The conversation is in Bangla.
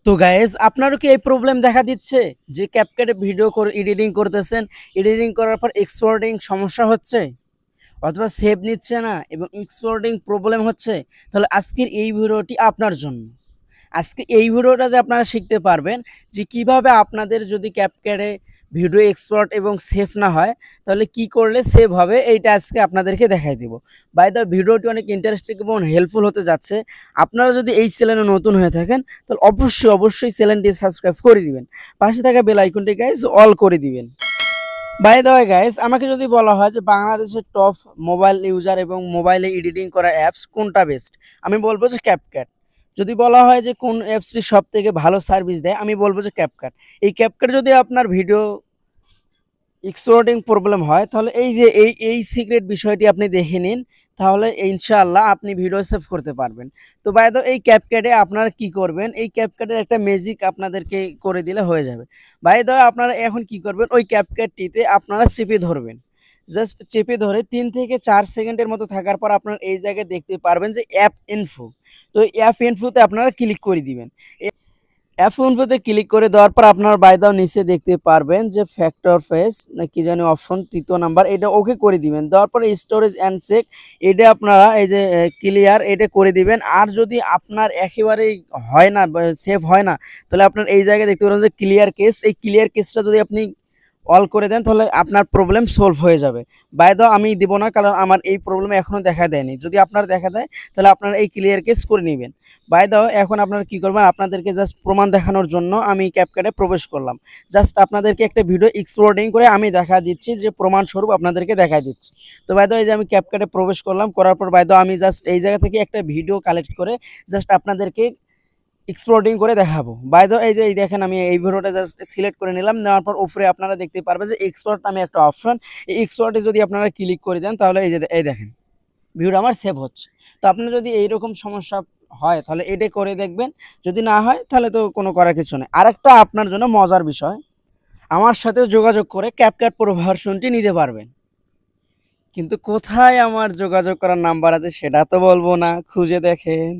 তো গাইস আপনারও কি এই প্রবলেম দেখা দিচ্ছে যে ক্যাপকাটে ভিডিও করে এডিটিং করতেছেন, এডিটিং করার পর এক্সপোর্টিং সমস্যা হচ্ছে অথবা সেভ নিচ্ছে না এবং এক্সপোর্টিং প্রবলেম হচ্ছে? তাহলে আজকের এই ভিডিওটি আপনার জন্য। আজকে এই ভিডিওটাতে আপনারা শিখতে পারবেন যে কিভাবে আপনাদের যদি ক্যাপকাটে ভিডিও এক্সপোর্ট এবং সেভ না হয় তাহলে কি করলে সেভ হবে, এইটা আজকে আপনাদেরকে দেখাই দিব। বাই দ্য ভিডিওটি অনেক ইন্টারেস্টিং এবং হেল্পফুল হতে যাচ্ছে। আপনারা যদি এই চ্যানেলে নতুন হয়ে থাকেন তাহলে অবশ্যই চ্যানেলটি সাবস্ক্রাইব করে দিবেন, পাশে থাকা বেল আইকনটি গাইস অল করে দিবেন। বাই দ্য ওয়ে গাইস, আমাকে যদি বলা হয় যে বাংলাদেশের টপ মোবাইল ইউজার এবং মোবাইলে এডিটিং করা অ্যাপস কোনটা বেস্ট, আমি বলবো যে ক্যাপকাট। যদি বলা হয় যে কোন অ্যাপসটি সব থেকে ভালো সার্ভিস দেয়, আমি বলবো যে ক্যাপকাট। এই ক্যাপকাট যদি আপনার ভিডিও এক্সপোর্টিং প্রবলেম হয় তাহলে এই যে এই সিক্রেট বিষয়টি আপনি দেখে নিন, তাহলে ইনশাআল্লাহ আপনি ভিডিও সেভ করতে পারবেন। তো বাই দ্য এই ক্যাপকাটে আপনারা কি করবেন, এই ক্যাপকাটের একটা ম্যাজিক আপনাদেরকে করে দিলে হয়ে যাবে। বাই দ্য আপনারা এখন কি করবেন, ওই ক্যাপকাটটিতে আপনারা চেপে ধরবেন। জাস্ট চেপে ধরে 3 থেকে 4 সেকেন্ডের মতো থাকার পর আপনার এই জায়গায় দেখতে পারবেন যে অ্যাপ ইনফো। তো অ্যাপ ইনফোতে আপনারা ক্লিক করে দিবেন। F1 ক্লিক করে দেওয়ার পর আপনার বাই দাও নিচে দেখতে পারবেন যে ফ্যাক্টর ফেস না কি জানি অপশন ৩য় নাম্বার, এটা ওকে করে দিবেন। দেওয়ার পরে স্টোরেজ অ্যান্ড চেক, এটা আপনারা এই যে ক্লিয়ার এটা করে দিবেন। আর যদি আপনার একেবারেই হয় না, সেভ হয় না, তাহলে আপনার এই জায়গায় দেখতে পারেন যে ক্লিয়ার কেস, এই ক্লিয়ার কেসটা যদি আপনি অল করে দেন তাহলে আপনার প্রবলেম সলভ হয়ে যাবে। বাই দাও আমি দিব না, কারণ আমার এই প্রবলেম এখনও দেখা দেয়নি। যদি আপনার দেখা দেয় তাহলে আপনারা এই ক্লিয়ার কেস করে নেবেন। বাই দাও এখন আপনারা কি করবেন, আপনাদেরকে জাস্ট প্রমাণ দেখানোর জন্য আমি ক্যাপকাটে প্রবেশ করলাম। জাস্ট আপনাদেরকে একটা ভিডিও এক্সপোর্টিং করে আমি দেখা দিচ্ছি, যে প্রমাণস্বরূপ আপনাদেরকে দেখা দিচ্ছি। তো বাই দাও এই যে আমি ক্যাপকাটে প্রবেশ করলাম, করার পর বাই দাও আমি জাস্ট এই জায়গা থেকে একটা ভিডিও কালেক্ট করে জাস্ট আপনাদেরকে এক্সপোর্টিং করে দেখাবো। বাই দ্য এই যে এই দেখেন আমি এই ভিডিওটা জাস্ট সিলেক্ট করে নিলাম, নেওয়ার পর উপরে আপনারা দেখতে পারবেন যে এক্সপোর্ট নামে একটা অপশন। এই এক্সপোর্টে যদি আপনারা ক্লিক করে দেন তাহলে এই যে এই দেখেন ভিডিওটা আমার সেভ হচ্ছে। তো আপনার যদি এইরকম সমস্যা হয় তাহলে এটা করে দেখবেন, যদি না হয় তাহলে তো কোনো করার কিছু নেই। আরেকটা আপনার জন্য মজার বিষয়, আমার সাথে যোগাযোগ করে ক্যাপকাট প্রো ভার্সনটি নিতে পারবেন। কিন্তু কোথায় আমার যোগাযোগ করার নাম্বার আছে সেটা তো বলবো না, খুঁজে দেখেন।